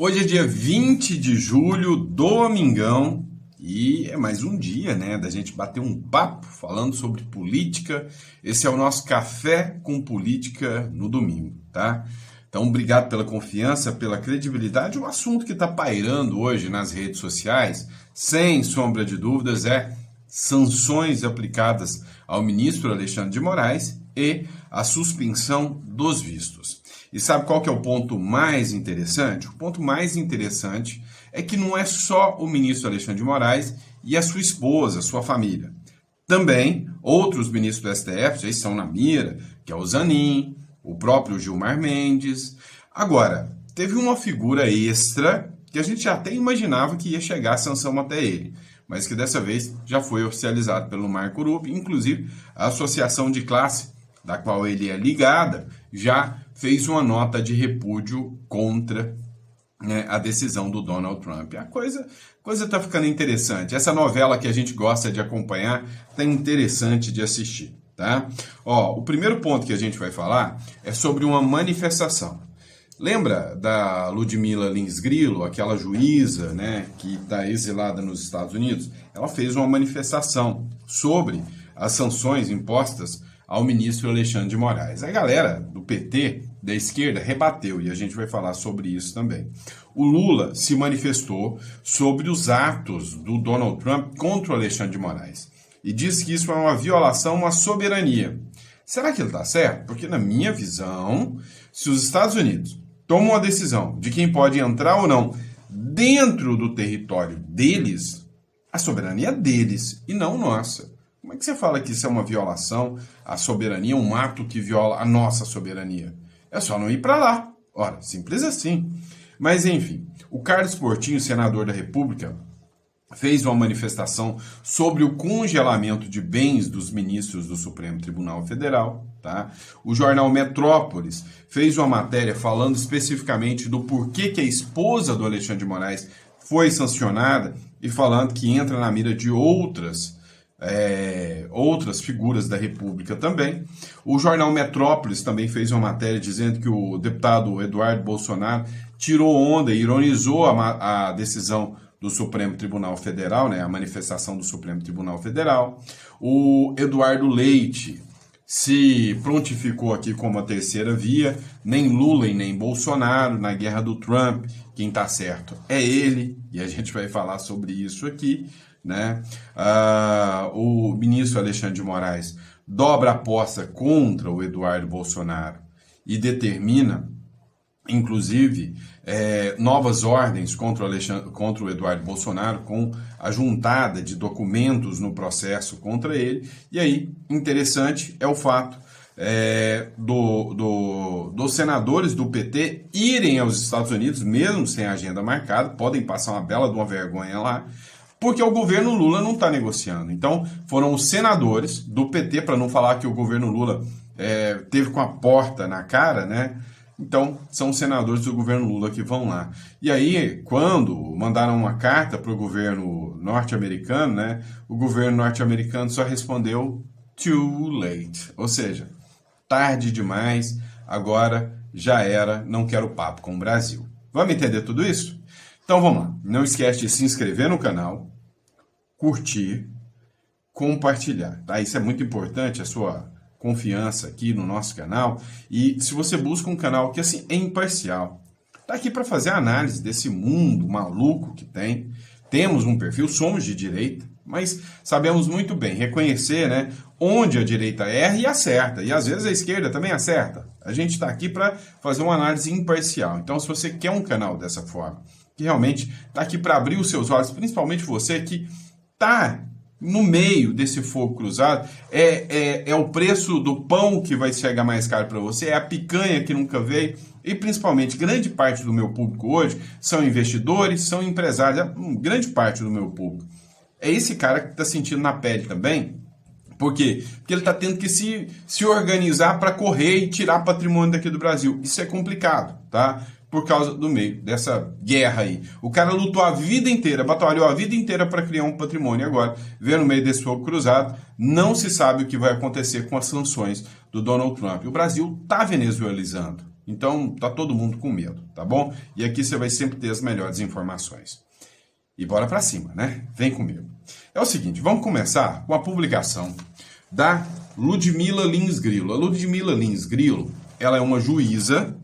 Hoje é dia 20 de julho, domingão, e é mais um dia, né, da gente bater um papo falando sobre política. Esse é o nosso Café com Política no domingo, tá? Então, obrigado pela confiança, pela credibilidade. O assunto que está pairando hoje nas redes sociais, sem sombra de dúvidas, é sanções aplicadas ao ministro Alexandre de Moraes e a suspensão dos vistos. E sabe qual que é o ponto mais interessante? O ponto mais interessante é que não é só o ministro Alexandre de Moraes e a sua esposa, a sua família. Também outros ministros do STF já estão na mira, que é o Zanin, o próprio Gilmar Mendes. Agora, teve uma figura extra que a gente já até imaginava que ia chegar a sanção até ele, mas que dessa vez já foi oficializado pelo Marco Rubi. Inclusive a associação de classe da qual ele é ligada já fez uma nota de repúdio contra, né, a decisão do Donald Trump. A coisa está ficando interessante. Essa novela que a gente gosta de acompanhar está interessante de assistir, tá? O primeiro ponto que a gente vai falar é sobre uma manifestação. Lembra da Ludmila Lins Grillo, aquela juíza, né, que está exilada nos Estados Unidos? Ela fez uma manifestação sobre as sanções impostas ao ministro Alexandre de Moraes. A galera do PT, da esquerda, rebateu, e a gente vai falar sobre isso também. O Lula se manifestou sobre os atos do Donald Trump contra o Alexandre de Moraes e disse que isso é uma violação à soberania. Será que ele está certo? Porque, na minha visão, se os Estados Unidos tomam a decisão de quem pode entrar ou não dentro do território deles, a soberania é deles e não nossa. Como é que você fala que isso é uma violação à soberania, um ato que viola a nossa soberania? É só não ir para lá. Ora, simples assim. Mas, enfim, o Carlos Portinho, senador da República, fez uma manifestação sobre o congelamento de bens dos ministros do Supremo Tribunal Federal, tá? O jornal Metrópolis fez uma matéria falando especificamente do porquê que a esposa do Alexandre de Moraes foi sancionada e falando que entra na mira de outras figuras da República também. O jornal Metrópolis também fez uma matéria dizendo que o deputado Eduardo Bolsonaro tirou onda e ironizou a decisão do Supremo Tribunal Federal, né, a manifestação do Supremo Tribunal Federal. O Eduardo Leite se prontificou aqui como a terceira via, nem Lula e nem Bolsonaro na guerra do Trump, quem está certo é ele, e a gente vai falar sobre isso aqui, né? O ministro Alexandre de Moraes dobra a aposta contra o Eduardo Bolsonaro e determina, inclusive, novas ordens contra o Eduardo Bolsonaro, com a juntada de documentos no processo contra ele. E aí, interessante é o fato dos senadores do PT irem aos Estados Unidos, mesmo sem agenda marcada, podem passar uma bela de uma vergonha lá, porque o governo Lula não está negociando. Então, foram os senadores do PT, para não falar que o governo Lula teve com a porta na cara, né? Então, são os senadores do governo Lula que vão lá. E aí, quando mandaram uma carta para o governo norte-americano, né, o governo norte-americano só respondeu too late. Ou seja, tarde demais, agora já era, não quero papo com o Brasil. Vamos entender tudo isso? Então vamos lá, não esquece de se inscrever no canal, curtir, compartilhar, tá? Isso é muito importante, a sua confiança aqui no nosso canal. E se você busca um canal que assim é imparcial, tá aqui para fazer a análise desse mundo maluco que tem. Temos um perfil, somos de direita, mas sabemos muito bem reconhecer, né, onde a direita erra e acerta, e às vezes a esquerda também acerta. A gente está aqui para fazer uma análise imparcial. Então, se você quer um canal dessa forma, que realmente está aqui para abrir os seus olhos, principalmente você que está no meio desse fogo cruzado, é o preço do pão que vai chegar mais caro para você, é a picanha que nunca veio, e principalmente grande parte do meu público hoje são investidores, são empresários, grande parte do meu público. É esse cara que está sentindo na pele também. Por quê? Porque ele está tendo que se organizar para correr e tirar patrimônio daqui do Brasil. Isso é complicado, tá? Por causa do meio dessa guerra aí. O cara lutou a vida inteira, batalhou a vida inteira para criar um patrimônio. Agora, vê no meio desse fogo cruzado, não se sabe o que vai acontecer com as sanções do Donald Trump. O Brasil está venezuelizando. Então, tá todo mundo com medo, tá bom? E aqui você vai sempre ter as melhores informações. E bora pra cima, né? Vem comigo. É o seguinte, vamos começar com a publicação da Ludmila Lins Grillo. A Ludmila Lins Grillo, ela é uma juíza,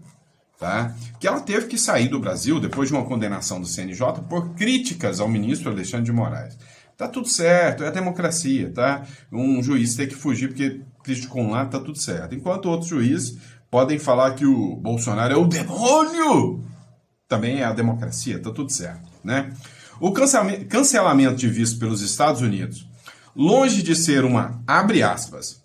tá? Que ela teve que sair do Brasil depois de uma condenação do CNJ por críticas ao ministro Alexandre de Moraes. Tá tudo certo, é a democracia, tá? Um juiz tem que fugir porque criticou um lado, tá tudo certo. Enquanto outros juízes podem falar que o Bolsonaro é o demônio, também é a democracia, tá tudo certo, né? O cancelamento de visto pelos Estados Unidos, longe de ser uma, abre aspas,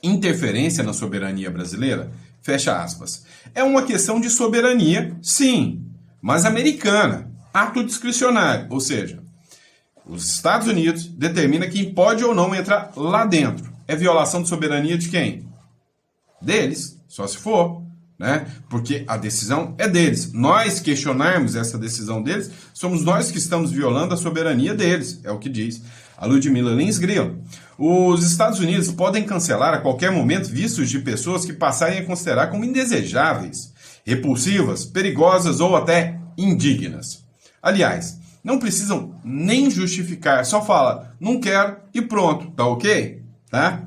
interferência na soberania brasileira, fecha aspas, é uma questão de soberania, sim, mas americana, ato discricionário, ou seja, os Estados Unidos determina quem pode ou não entrar lá dentro. É violação de soberania de quem? Deles, só se for, né? Porque a decisão é deles. Nós questionarmos essa decisão deles, somos nós que estamos violando a soberania deles, é o que diz a Ludmila Lins Grillo. Os Estados Unidos podem cancelar a qualquer momento vistos de pessoas que passarem a considerar como indesejáveis, repulsivas, perigosas ou até indignas. Aliás, não precisam nem justificar, só fala, não quero e pronto, tá ok? Tá?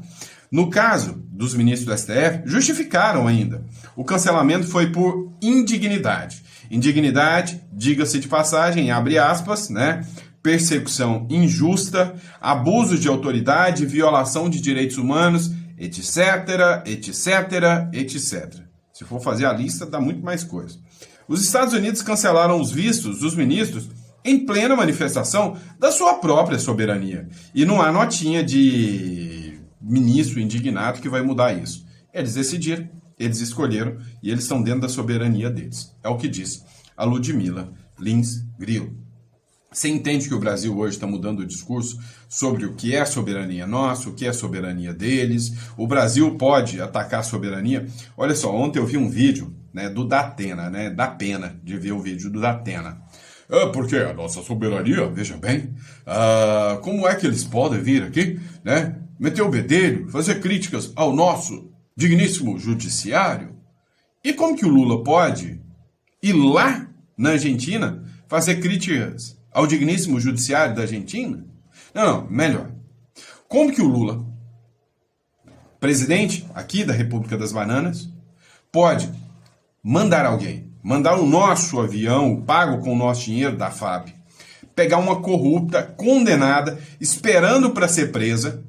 No caso dos ministros do STF, justificaram ainda. O cancelamento foi por indignidade. Indignidade, diga-se de passagem, abre aspas, né? Persecução injusta, abuso de autoridade, violação de direitos humanos, etc, etc, etc. Se for fazer a lista, dá muito mais coisa. Os Estados Unidos cancelaram os vistos dos ministros em plena manifestação da sua própria soberania. E não há notinha de ministro indignado que vai mudar isso. Eles decidiram, eles escolheram e eles estão dentro da soberania deles. É o que diz a Ludmila Lins Grillo. Você entende que o Brasil hoje está mudando o discurso sobre o que é soberania nossa, o que é soberania deles. O Brasil pode atacar a soberania. Olha só, ontem eu vi um vídeo, né, do Datena, né? Dá pena de ver o vídeo do Datena. Porque a nossa soberania, veja bem, como é que eles podem vir aqui, né, meter o bedelho, fazer críticas ao nosso digníssimo judiciário? E como que o Lula pode ir lá na Argentina fazer críticas ao digníssimo judiciário da Argentina? Não, melhor. Como que o Lula, presidente aqui da República das Bananas, pode mandar alguém, mandar o nosso avião, pago com o nosso dinheiro da FAB, pegar uma corrupta, condenada, esperando para ser presa,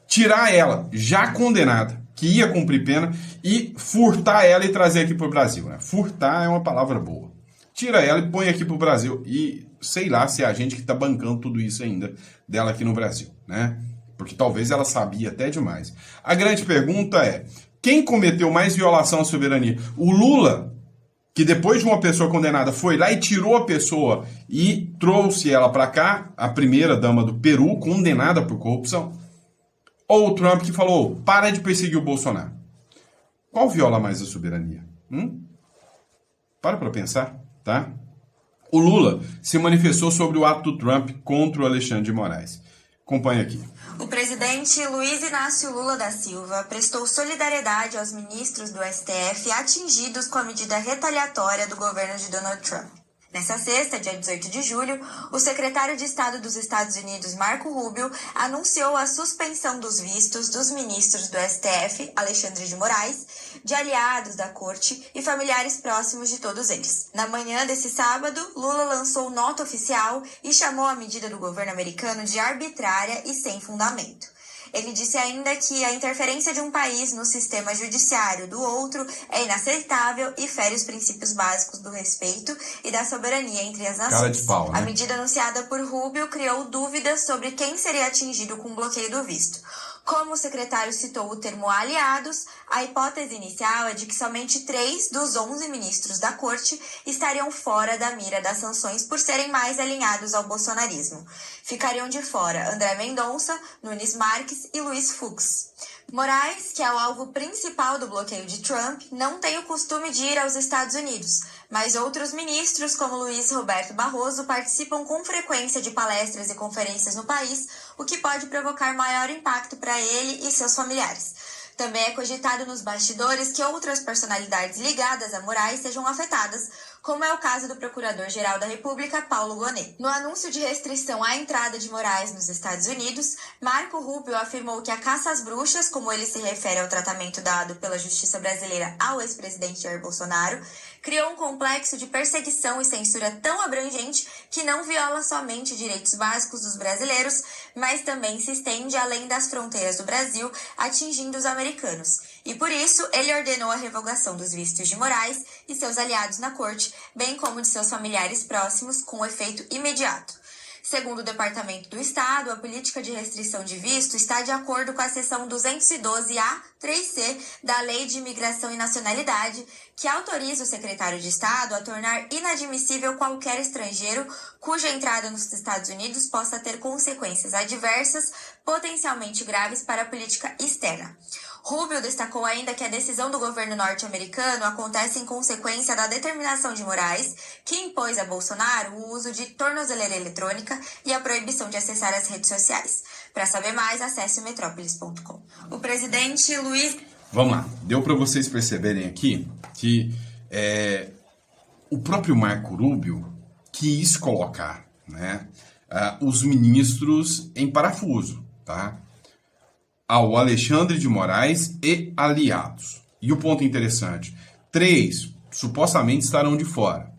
tirar ela, já condenada, que ia cumprir pena, e furtar ela e trazer aqui para o Brasil, né? Furtar é uma palavra boa. Tira ela e põe aqui para o Brasil. E sei lá se é a gente que está bancando tudo isso ainda dela aqui no Brasil, né? Porque talvez ela sabia até demais. A grande pergunta é, quem cometeu mais violação à soberania? O Lula, que depois de uma pessoa condenada foi lá e tirou a pessoa e trouxe ela para cá, a primeira dama do Peru, condenada por corrupção? Ou o Trump que falou, para de perseguir o Bolsonaro? Qual viola mais a soberania? Para pensar, tá? O Lula se manifestou sobre o ato do Trump contra o Alexandre de Moraes. Acompanhe aqui. O presidente Luiz Inácio Lula da Silva prestou solidariedade aos ministros do STF atingidos com a medida retaliatória do governo de Donald Trump. Nessa sexta, dia 18 de julho, o secretário de Estado dos Estados Unidos, Marco Rubio, anunciou a suspensão dos vistos dos ministros do STF, Alexandre de Moraes, de aliados da corte e familiares próximos de todos eles. Na manhã desse sábado, Lula lançou nota oficial e chamou a medida do governo americano de arbitrária e sem fundamento. Ele disse ainda que a interferência de um país no sistema judiciário do outro é inaceitável e fere os princípios básicos do respeito e da soberania entre as nações. Cara de pau, né? A medida anunciada por Rubio criou dúvidas sobre quem seria atingido com o bloqueio do visto. Como o secretário citou o termo aliados, a hipótese inicial é de que somente 3 dos 11 ministros da corte estariam fora da mira das sanções por serem mais alinhados ao bolsonarismo. Ficariam de fora André Mendonça, Nunes Marques e Luiz Fux. Moraes, que é o alvo principal do bloqueio de Trump, não tem o costume de ir aos Estados Unidos, mas outros ministros, como Luiz Roberto Barroso, participam com frequência de palestras e conferências no país, o que pode provocar maior impacto para ele e seus familiares. Também é cogitado nos bastidores que outras personalidades ligadas a Moraes sejam afetadas, como é o caso do Procurador-Geral da República, Paulo Gonet. No anúncio de restrição à entrada de Moraes nos Estados Unidos, Marco Rubio afirmou que a caça às bruxas, como ele se refere ao tratamento dado pela justiça brasileira ao ex-presidente Jair Bolsonaro, criou um complexo de perseguição e censura tão abrangente que não viola somente direitos básicos dos brasileiros, mas também se estende além das fronteiras do Brasil, atingindo os americanos. E por isso, ele ordenou a revogação dos vistos de Moraes e seus aliados na corte, bem como de seus familiares próximos, com efeito imediato. Segundo o Departamento do Estado, a política de restrição de visto está de acordo com a seção 212-A-3C da Lei de Imigração e Nacionalidade, que autoriza o secretário de Estado a tornar inadmissível qualquer estrangeiro cuja entrada nos Estados Unidos possa ter consequências adversas, potencialmente graves para a política externa. Rubio destacou ainda que a decisão do governo norte-americano acontece em consequência da determinação de Moraes, que impôs a Bolsonaro o uso de tornozeleira eletrônica e a proibição de acessar as redes sociais. Para saber mais, acesse o metrópolis.com. O presidente Luiz... Vamos lá, deu para vocês perceberem aqui que o próprio Marco Rubio quis colocar, né, os ministros em parafuso, tá? Ao Alexandre de Moraes e aliados. E o ponto interessante, 3 supostamente estarão de fora.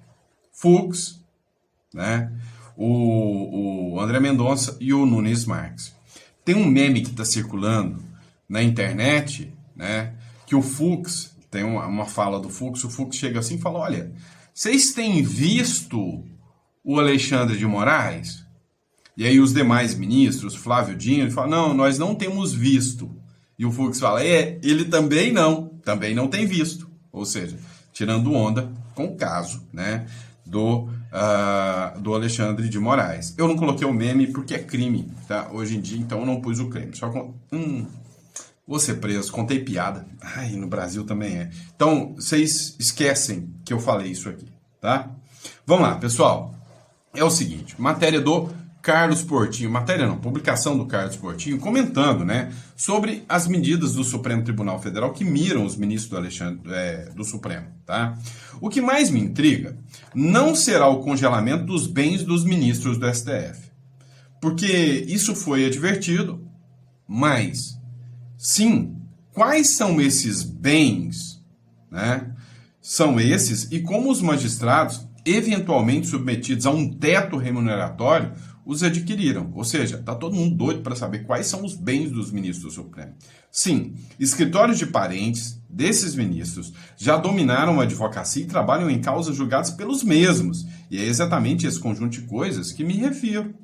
Fux, né, o André Mendonça e o Nunes Marques. Tem um meme que está circulando na internet, né, que o Fux, tem uma fala do Fux, o Fux chega assim e fala, olha, vocês têm visto o Alexandre de Moraes? E aí os demais ministros, Flávio Dino, ele fala, não, nós não temos visto. E o Fux fala, ele também não tem visto. Ou seja, tirando onda com o caso, né, do Alexandre de Moraes. Eu não coloquei o meme porque é crime, tá? Hoje em dia, então eu não pus o crime. Só vou ser preso, contei piada. Ai, no Brasil também é. Então, vocês esquecem que eu falei isso aqui, tá? Vamos lá, pessoal. É o seguinte, matéria do Carlos Portinho, publicação do Carlos Portinho, comentando, né, sobre as medidas do Supremo Tribunal Federal que miram os ministros do Supremo, tá? O que mais me intriga não será o congelamento dos bens dos ministros do STF, porque isso foi advertido, mas, sim, quais são esses bens, né? São esses e como os magistrados, eventualmente submetidos a um teto remuneratório, os adquiriram. Ou seja, está todo mundo doido para saber quais são os bens dos ministros do Supremo. Sim, escritórios de parentes desses ministros já dominaram a advocacia e trabalham em causas julgadas pelos mesmos. E é exatamente esse conjunto de coisas que me refiro.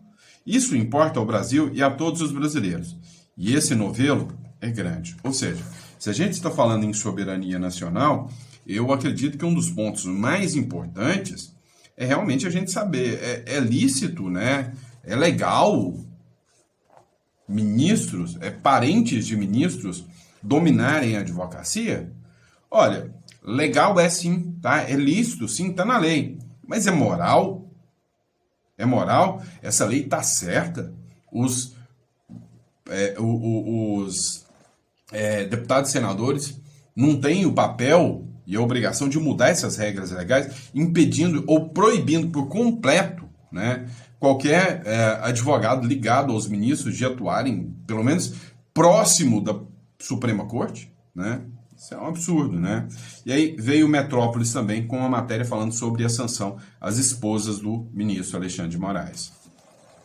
Isso importa ao Brasil e a todos os brasileiros. E esse novelo é grande. Ou seja, se a gente está falando em soberania nacional, eu acredito que um dos pontos mais importantes é realmente a gente saber, é lícito, né? É legal ministros, parentes de ministros dominarem a advocacia? Olha, legal é sim, tá? É lícito, sim, tá na lei. Mas é moral? É moral? Essa lei tá certa? Os deputados e senadores não têm o papel e a obrigação de mudar essas regras legais, impedindo ou proibindo por completo, né, qualquer advogado ligado aos ministros de atuarem, pelo menos, próximo da Suprema Corte, né? Isso é um absurdo, né? E aí veio o Metrópolis também com uma matéria falando sobre a sanção às esposas do ministro Alexandre de Moraes.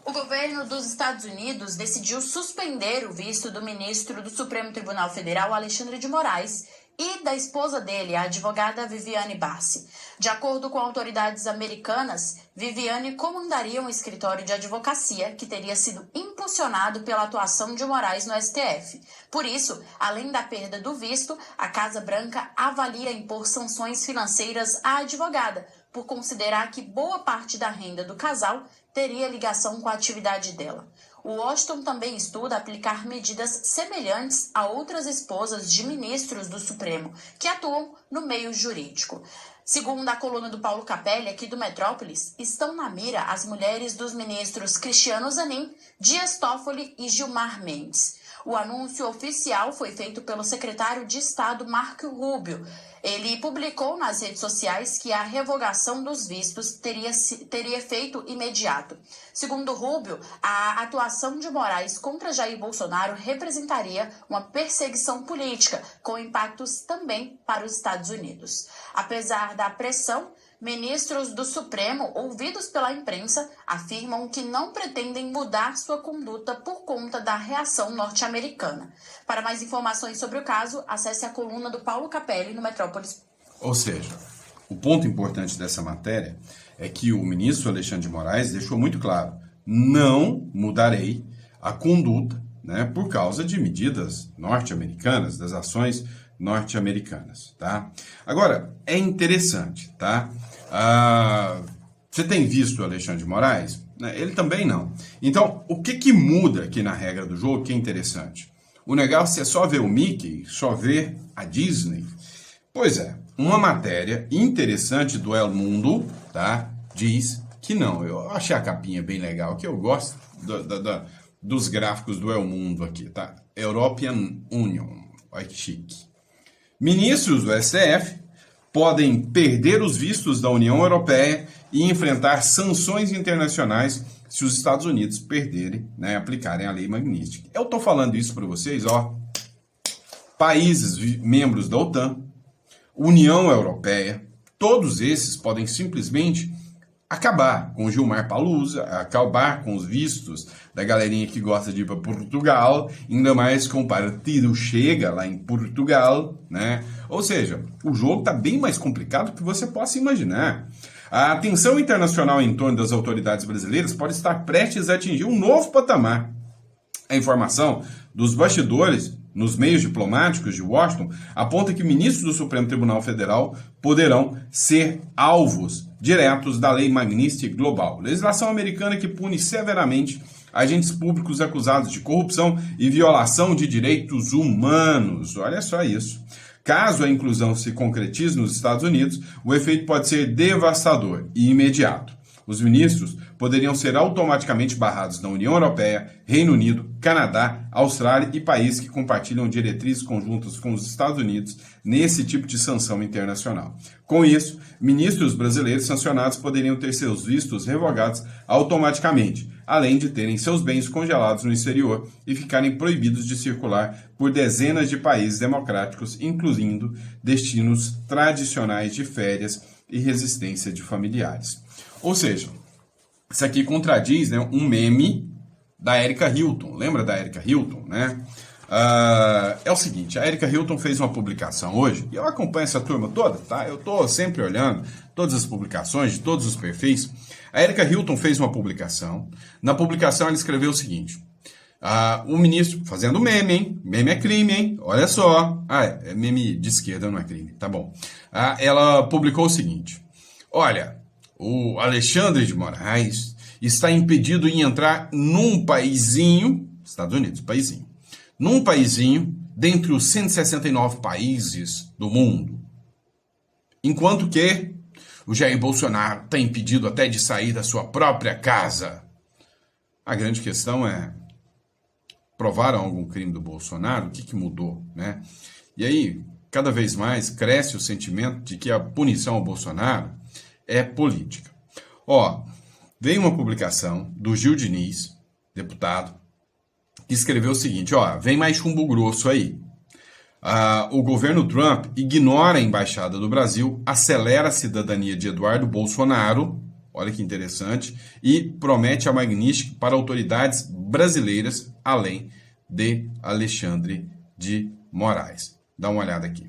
O governo dos Estados Unidos decidiu suspender o visto do ministro do Supremo Tribunal Federal, Alexandre de Moraes, e da esposa dele, a advogada Viviane Bassi. De acordo com autoridades americanas, Viviane comandaria um escritório de advocacia que teria sido impulsionado pela atuação de Moraes no STF. Por isso, além da perda do visto, a Casa Branca avalia impor sanções financeiras à advogada, por considerar que boa parte da renda do casal teria ligação com a atividade dela. O Washington também estuda aplicar medidas semelhantes a outras esposas de ministros do Supremo que atuam no meio jurídico. Segundo a coluna do Paulo Capelli, aqui do Metrópolis, estão na mira as mulheres dos ministros Cristiano Zanin, Dias Toffoli e Gilmar Mendes. O anúncio oficial foi feito pelo secretário de Estado Marco Rubio. Ele publicou nas redes sociais que a revogação dos vistos teria efeito imediato. Segundo Rubio, a atuação de Moraes contra Jair Bolsonaro representaria uma perseguição política, com impactos também para os Estados Unidos. Apesar da pressão, ministros do Supremo, ouvidos pela imprensa, afirmam que não pretendem mudar sua conduta por conta da reação norte-americana. Para mais informações sobre o caso, acesse a coluna do Paulo Capelli no Metrópolis. Ou seja, o ponto importante dessa matéria é que o ministro Alexandre de Moraes deixou muito claro: não mudarei a conduta, né, por causa de medidas norte-americanas, das ações norte-americanas, tá? Agora, é interessante, tá? Você tem visto o Alexandre de Moraes? Ele também não. Então, o que muda aqui na regra do jogo que é interessante? O negócio é só ver o Mickey, só ver a Disney? Pois é, uma matéria interessante do El Mundo, tá, diz que não. Eu achei a capinha bem legal, que eu gosto dos gráficos do El Mundo aqui, tá? European Union, olha que chique. Ministros do STF podem perder os vistos da União Europeia e enfrentar sanções internacionais se os Estados Unidos perderem, né, aplicarem a lei Magnitsky. Eu estou falando isso para vocês, ó. Países membros da OTAN, União Europeia, todos esses podem simplesmente acabar com o Gilmar Palusa, acabar com os vistos da galerinha que gosta de ir para Portugal, ainda mais com o partido Chega lá em Portugal, né? Ou seja, o jogo está bem mais complicado do que você possa imaginar. A atenção internacional em torno das autoridades brasileiras pode estar prestes a atingir um novo patamar. A informação dos bastidores nos meios diplomáticos de Washington aponta que ministros do Supremo Tribunal Federal poderão ser alvos diretos da Lei Magnitsky Global, legislação americana que pune severamente agentes públicos acusados de corrupção e violação de direitos humanos. Olha só isso. Caso a inclusão se concretize nos Estados Unidos, o efeito pode ser devastador e imediato. Os ministros poderiam ser automaticamente barrados na União Europeia, Reino Unido, Canadá, Austrália e países que compartilham diretrizes conjuntas com os Estados Unidos nesse tipo de sanção internacional. Com isso, ministros brasileiros sancionados poderiam ter seus vistos revogados automaticamente, além de terem seus bens congelados no exterior e ficarem proibidos de circular por dezenas de países democráticos, incluindo destinos tradicionais de férias e residência de familiares. Ou seja, isso aqui contradiz, né, um meme da Erika Hilton. Lembra da Erika Hilton, né? É o seguinte, a Erika Hilton fez uma publicação hoje, e eu acompanho essa turma toda, tá? Eu tô sempre olhando todas as publicações de todos os perfis. A Erika Hilton fez uma publicação. Na publicação ela escreveu o seguinte: o ministro, fazendo meme, hein? Meme é crime, hein? Olha só. É meme de esquerda, não é crime, tá bom. Ela publicou o seguinte: olha, o Alexandre de Moraes está impedido em entrar num paizinho, Estados Unidos, paizinho, num paizinho dentre os 169 países do mundo. Enquanto que o Jair Bolsonaro está impedido até de sair da sua própria casa. A grande questão é, provaram algum crime do Bolsonaro? O que mudou, né? E aí, cada vez mais cresce o sentimento de que a punição ao Bolsonaro é política. Veio uma publicação do Gil Diniz, deputado, que escreveu o seguinte: vem mais chumbo grosso aí. O governo Trump ignora a embaixada do Brasil, acelera a cidadania de Eduardo Bolsonaro, olha que interessante, e promete a Magnitsky para autoridades brasileiras, além de Alexandre de Moraes. Dá uma olhada aqui.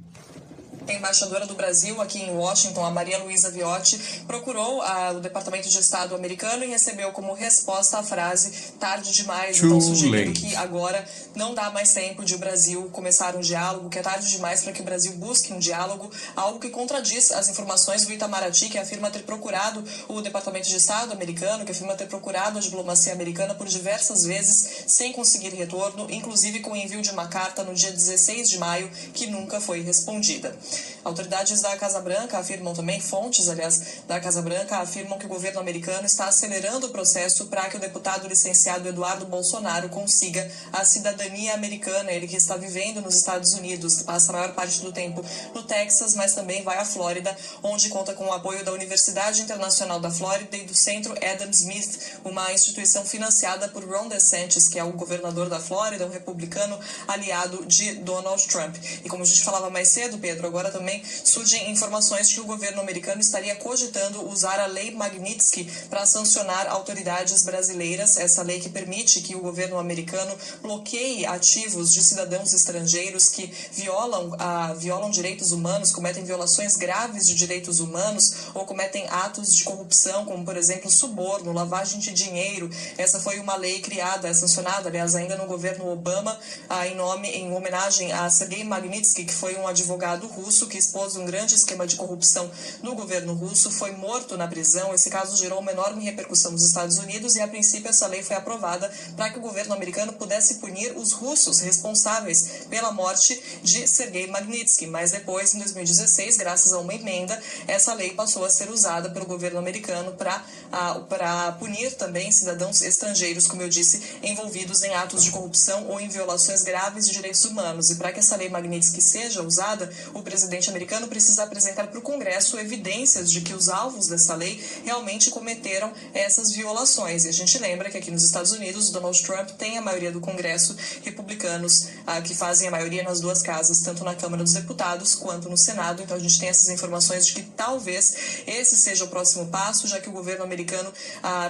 A embaixadora do Brasil aqui em Washington, a Maria Luísa Viotti, procurou o Departamento de Estado americano e recebeu como resposta a frase "tarde demais", então sugerindo que agora não dá mais tempo de o Brasil começar um diálogo, que é tarde demais para que o Brasil busque um diálogo, algo que contradiz as informações do Itamaraty, que afirma ter procurado o Departamento de Estado americano, que afirma ter procurado a diplomacia americana por diversas vezes sem conseguir retorno, inclusive com o envio de uma carta no dia 16 de maio, que nunca foi respondida. Autoridades da Casa Branca afirmam também, fontes, aliás, da Casa Branca afirmam que o governo americano está acelerando o processo para que o deputado licenciado Eduardo Bolsonaro consiga a cidadania americana. Ele que está vivendo nos Estados Unidos, passa a maior parte do tempo no Texas, mas também vai à Flórida, onde conta com o apoio da Universidade Internacional da Flórida e do Centro Adam Smith, uma instituição financiada por Ron DeSantis, que é o governador da Flórida, um republicano aliado de Donald Trump. E como a gente falava mais cedo, Pedro, agora também surgem informações de que o governo americano estaria cogitando usar a Lei Magnitsky para sancionar autoridades brasileiras, essa lei que permite que o governo americano bloqueie ativos de cidadãos estrangeiros que violam direitos humanos, cometem violações graves de direitos humanos ou cometem atos de corrupção, como, por exemplo, suborno, lavagem de dinheiro. Essa foi uma lei criada, sancionada, aliás, ainda no governo Obama, em homenagem a Sergei Magnitsky, que foi um advogado russo que expôs um grande esquema de corrupção no governo russo, foi morto na prisão. Esse caso gerou uma enorme repercussão nos Estados Unidos e, a princípio, essa lei foi aprovada para que o governo americano pudesse punir os russos responsáveis pela morte de Sergei Magnitsky. Mas depois, em 2016, graças a uma emenda, essa lei passou a ser usada pelo governo americano para punir também cidadãos estrangeiros, como eu disse, envolvidos em atos de corrupção ou em violações graves de direitos humanos. E para que essa lei Magnitsky seja usada, o presidente americano precisa apresentar para o Congresso evidências de que os alvos dessa lei realmente cometeram essas violações. E a gente lembra que aqui nos Estados Unidos, Donald Trump tem a maioria do Congresso, republicanos que fazem a maioria nas duas casas, tanto na Câmara dos Deputados quanto no Senado. Então a gente tem essas informações de que talvez esse seja o próximo passo, já que o governo americano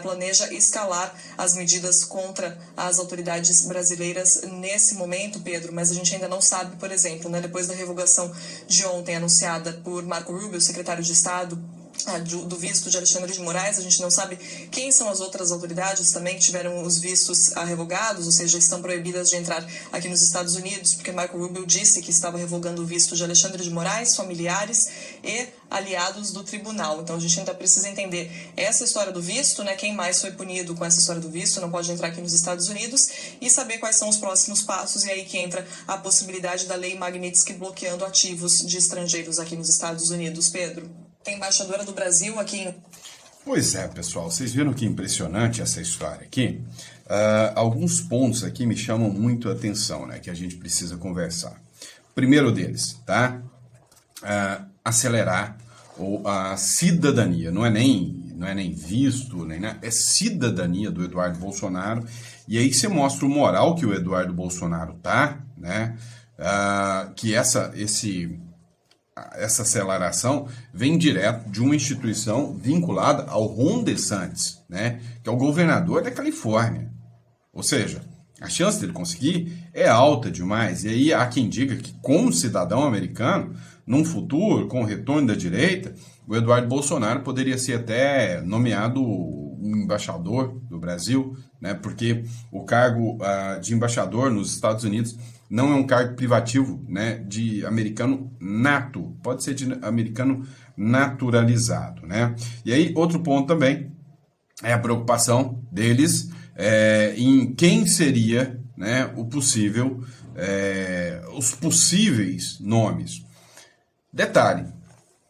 planeja escalar as medidas contra as autoridades brasileiras nesse momento, Pedro, mas a gente ainda não sabe, por exemplo, depois da revogação de ontem anunciada por Marco Rubio, secretário de Estado, do visto de Alexandre de Moraes, a gente não sabe quem são as outras autoridades também que tiveram os vistos revogados, ou seja, estão proibidas de entrar aqui nos Estados Unidos, porque Marco Rubio disse que estava revogando o visto de Alexandre de Moraes, familiares e aliados do tribunal. Então a gente ainda precisa entender essa história do visto, quem mais foi punido com essa história do visto, não pode entrar aqui nos Estados Unidos, e saber quais são os próximos passos, e aí que entra a possibilidade da Lei Magnitsky bloqueando ativos de estrangeiros aqui nos Estados Unidos. Pedro, tem embaixadora do Brasil aqui em... Pois é, pessoal, vocês viram que impressionante essa história aqui? Alguns pontos aqui me chamam muito a atenção, que a gente precisa conversar. Primeiro deles, tá? Acelerar a cidadania, não é nem visto, nem nada, é cidadania do Eduardo Bolsonaro, e aí você mostra o moral que o Eduardo Bolsonaro tá, que essa aceleração vem direto de uma instituição vinculada ao Ron DeSantis, que é o governador da Califórnia. Ou seja, a chance dele conseguir é alta demais. E aí há quem diga que, como cidadão americano, num futuro, com o retorno da direita, o Eduardo Bolsonaro poderia ser até nomeado um embaixador do Brasil, porque o cargo de embaixador nos Estados Unidos não é um cargo privativo, de americano nato, pode ser de americano naturalizado, E aí, outro ponto também é a preocupação deles em quem seria, os possíveis nomes. Detalhe,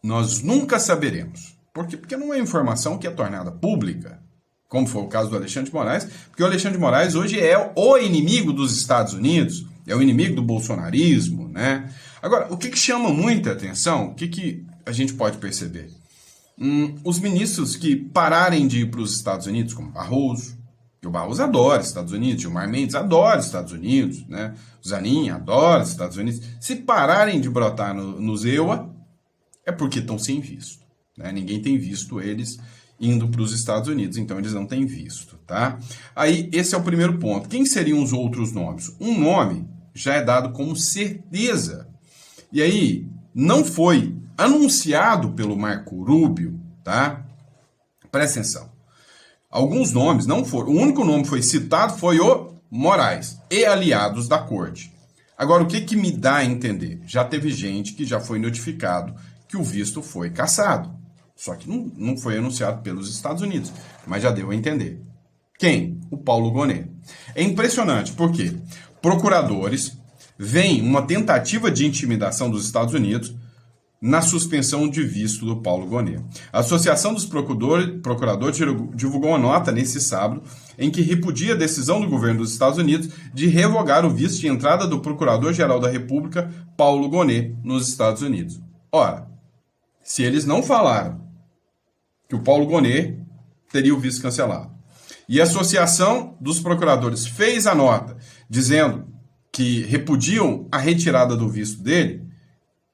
nós nunca saberemos. Por quê? Porque não é informação que é tornada pública, como foi o caso do Alexandre de Moraes, porque o Alexandre de Moraes hoje é o inimigo dos Estados Unidos, é o inimigo do bolsonarismo, Agora, o que chama muita atenção, o que a gente pode perceber? Os ministros que pararem de ir para os Estados Unidos, como Barroso, que o Barroso adora os Estados Unidos, Gilmar Mendes adora os Estados Unidos, o Zanin adora os Estados Unidos, se pararem de brotar nos EUA, é porque estão sem visto, Ninguém tem visto eles indo para os Estados Unidos, então eles não têm visto, tá? Aí, esse é o primeiro ponto. Quem seriam os outros nomes? Um nome já é dado como certeza. E aí, não foi anunciado pelo Marco Rubio, tá? Presta atenção. Alguns nomes não foram. O único nome que foi citado foi o Moraes e aliados da corte. Agora, o que me dá a entender? Já teve gente que já foi notificado que o visto foi cassado. Só que não foi anunciado pelos Estados Unidos, mas já deu a entender. Quem? O Paulo Gonet. É impressionante, porque procuradores veem uma tentativa de intimidação dos Estados Unidos na suspensão de visto do Paulo Gonet. A Associação dos Procuradores divulgou uma nota nesse sábado em que repudia a decisão do governo dos Estados Unidos de revogar o visto de entrada do Procurador-Geral da República, Paulo Gonet, nos Estados Unidos. Ora, se eles não falaram que o Paulo Gonet teria o visto cancelado, e a Associação dos Procuradores fez a nota dizendo que repudiam a retirada do visto dele,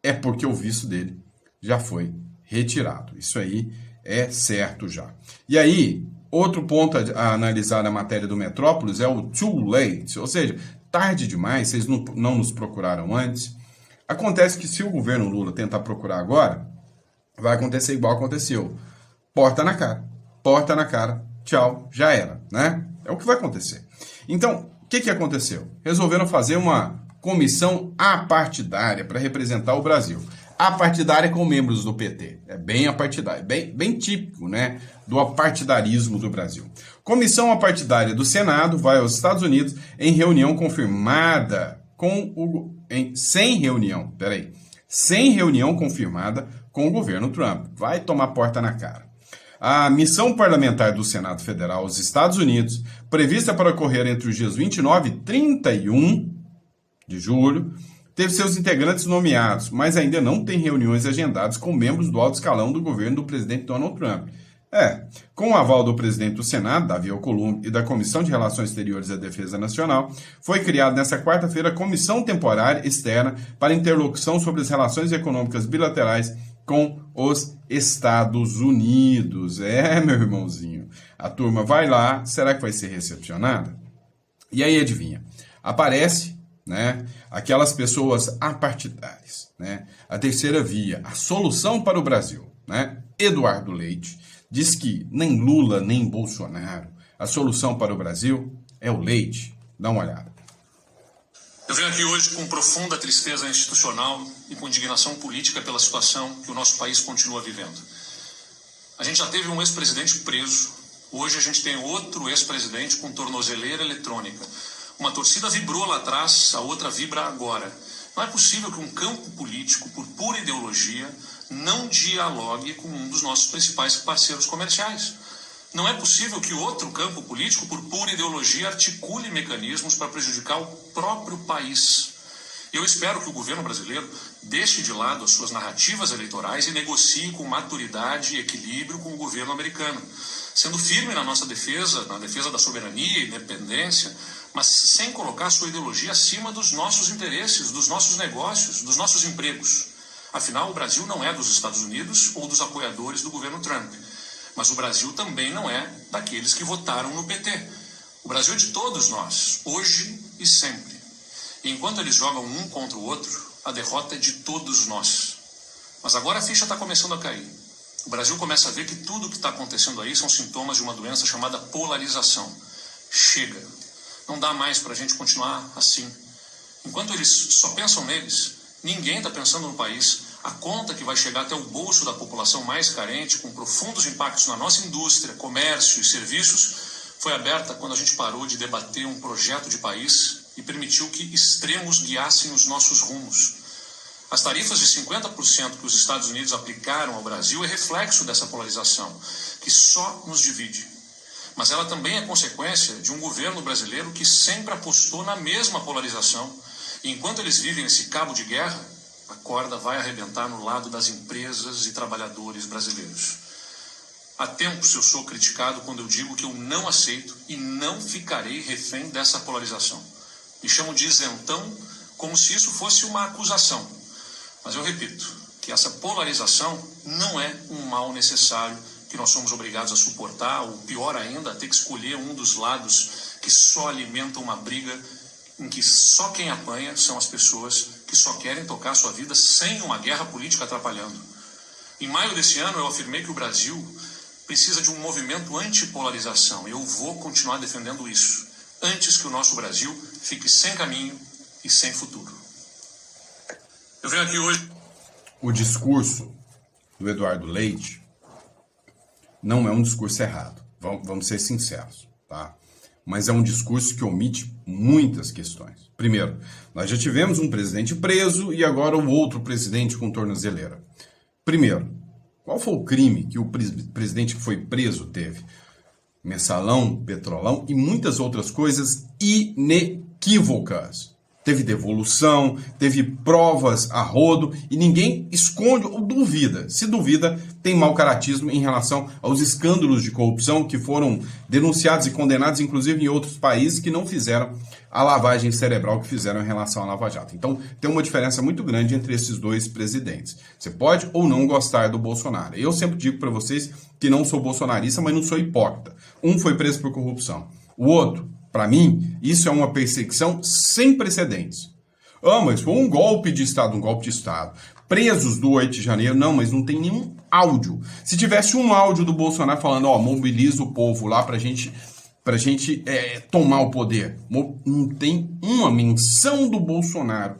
é porque o visto dele já foi retirado. Isso aí é certo já. E aí, outro ponto a analisar na matéria do Metrópolis é o too late, ou seja, tarde demais, vocês não nos procuraram antes. Acontece que se o governo Lula tentar procurar agora, vai acontecer igual aconteceu. Porta na cara, tchau, já era, né? É o que vai acontecer. Então, o que aconteceu? Resolveram fazer uma comissão apartidária para representar o Brasil. Apartidária com membros do PT. É bem apartidária, bem típico, né, do apartidarismo do Brasil. Comissão apartidária do Senado vai aos Estados Unidos em reunião confirmada sem reunião confirmada com o governo Trump. Vai tomar porta na cara. A missão parlamentar do Senado Federal aos Estados Unidos, prevista para ocorrer entre os dias 29 e 31 de julho, teve seus integrantes nomeados, mas ainda não tem reuniões agendadas com membros do alto escalão do governo do presidente Donald Trump. Com o aval do presidente do Senado, Davi Alcolumbre, e da Comissão de Relações Exteriores e Defesa Nacional, foi criada nesta quarta-feira a Comissão Temporária Externa para Interlocução sobre as Relações Econômicas Bilaterais com os Estados Unidos. Meu irmãozinho. A turma vai lá, será que vai ser recepcionada? E aí, adivinha? Aparece, né, aquelas pessoas apartidárias, né? A terceira via, a solução para o Brasil, né? Eduardo Leite diz que nem Lula, nem Bolsonaro, a solução para o Brasil é o leite. Dá uma olhada. Eu venho aqui hoje com profunda tristeza institucional e com indignação política pela situação que o nosso país continua vivendo. A gente já teve um ex-presidente preso, hoje a gente tem outro ex-presidente com tornozeleira eletrônica. Uma torcida vibrou lá atrás, a outra vibra agora. Não é possível que um campo político, por pura ideologia, não dialogue com um dos nossos principais parceiros comerciais. Não é possível que outro campo político, por pura ideologia, articule mecanismos para prejudicar o próprio país. Eu espero que o governo brasileiro deixe de lado as suas narrativas eleitorais e negocie com maturidade e equilíbrio com o governo americano, sendo firme na nossa defesa, na defesa da soberania e independência, mas sem colocar sua ideologia acima dos nossos interesses, dos nossos negócios, dos nossos empregos. Afinal, o Brasil não é dos Estados Unidos ou dos apoiadores do governo Trump. Mas o Brasil também não é daqueles que votaram no PT. O Brasil é de todos nós, hoje e sempre. E enquanto eles jogam um contra o outro, a derrota é de todos nós. Mas agora a ficha está começando a cair. O Brasil começa a ver que tudo o que está acontecendo aí são sintomas de uma doença chamada polarização. Chega. Não dá mais para a gente continuar assim. Enquanto eles só pensam neles, ninguém está pensando no país. A conta que vai chegar até o bolso da população mais carente, com profundos impactos na nossa indústria, comércio e serviços, foi aberta quando a gente parou de debater um projeto de país e permitiu que extremos guiassem os nossos rumos. As tarifas de 50% que os Estados Unidos aplicaram ao Brasil é reflexo dessa polarização, que só nos divide. Mas ela também é consequência de um governo brasileiro que sempre apostou na mesma polarização. E enquanto eles vivem nesse cabo de guerra, a corda vai arrebentar no lado das empresas e trabalhadores brasileiros. Há tempos eu sou criticado quando eu digo que eu não aceito e não ficarei refém dessa polarização. Me chamam de isentão, como se isso fosse uma acusação. Mas eu repito que essa polarização não é um mal necessário que nós somos obrigados a suportar, ou pior ainda, a ter que escolher um dos lados que só alimenta uma briga em que só quem apanha são as pessoas que só querem tocar sua vida sem uma guerra política atrapalhando. Em maio desse ano, eu afirmei que o Brasil precisa de um movimento antipolarização. Eu vou continuar defendendo isso, antes que o nosso Brasil fique sem caminho e sem futuro. Eu venho aqui hoje... O discurso do Eduardo Leite não é um discurso errado, vamos ser sinceros, tá? Mas é um discurso que omite muitas questões. Primeiro, nós já tivemos um presidente preso e agora o outro presidente com tornozeleira. Primeiro, qual foi o crime que o presidente que foi preso teve? Mensalão, Petrolão e muitas outras coisas inequívocas. Teve devolução, teve provas a rodo e ninguém esconde ou duvida. Se duvida, tem mau caratismo em relação aos escândalos de corrupção que foram denunciados e condenados, inclusive em outros países que não fizeram a lavagem cerebral que fizeram em relação à Lava Jato. Então, tem uma diferença muito grande entre esses dois presidentes. Você pode ou não gostar do Bolsonaro. Eu sempre digo para vocês que não sou bolsonarista, mas não sou hipócrita. Um foi preso por corrupção. O outro, para mim, isso é uma perseguição sem precedentes. Ah, mas foi um golpe de Estado, Presos do 8 de janeiro, não, mas não tem nenhum áudio. Se tivesse um áudio do Bolsonaro falando, ó, mobiliza o povo lá pra gente tomar o poder. Não tem uma menção do Bolsonaro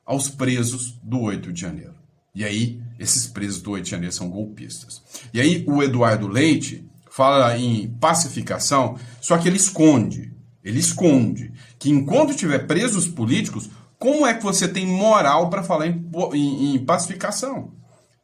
aos presos do 8 de janeiro. E aí, esses presos do 8 de janeiro são golpistas. E aí, o Eduardo Leite fala em pacificação, só que ele esconde que enquanto tiver presos políticos, como é que você tem moral para falar em pacificação?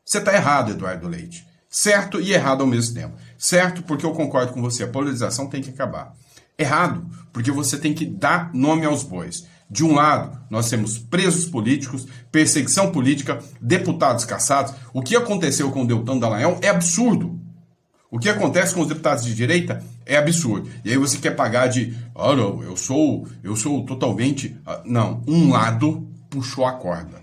Você está errado, Eduardo Leite. Certo e errado ao mesmo tempo. Certo, porque eu concordo com você, a polarização tem que acabar. Errado, porque você tem que dar nome aos bois. De um lado, nós temos presos políticos, perseguição política, deputados caçados. O que aconteceu com o Deltan Dallagnol é absurdo. O que acontece com os deputados de direita é absurdo. E aí você quer pagar de, não, eu sou totalmente... Não, um lado puxou a corda.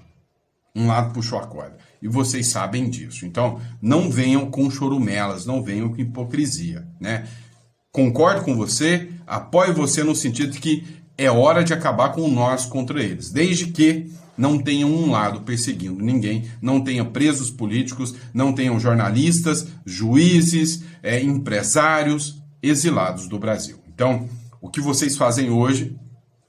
E vocês sabem disso. Então, não venham com chorumelas, não venham com hipocrisia, né? Concordo com você, apoio você no sentido de que é hora de acabar com nós contra eles. Desde que não tenham um lado perseguindo ninguém, não tenha presos políticos, não tenham jornalistas, juízes, empresários, exilados do Brasil. Então, o que vocês fazem hoje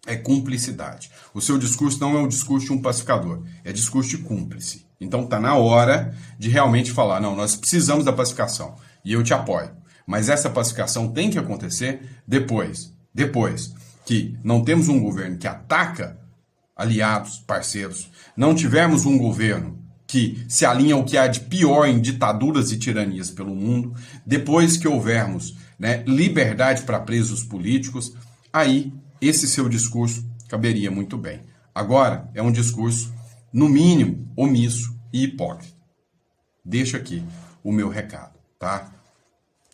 é cumplicidade. O seu discurso não é o discurso de um pacificador, é discurso de cúmplice. Então, está na hora de realmente falar, não, nós precisamos da pacificação, e eu te apoio. Mas essa pacificação tem que acontecer depois que não temos um governo que ataca aliados, parceiros, não tivermos um governo que se alinha ao que há de pior em ditaduras e tiranias pelo mundo, depois que houvermos, liberdade para presos políticos, aí esse seu discurso caberia muito bem. Agora é um discurso, no mínimo, omisso e hipócrita. Deixa aqui o meu recado, tá?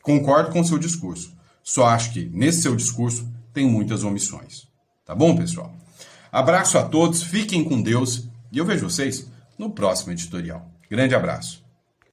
Concordo com o seu discurso, só acho que nesse seu discurso tem muitas omissões. Tá bom, pessoal? Abraço a todos, fiquem com Deus e eu vejo vocês no próximo editorial. Grande abraço.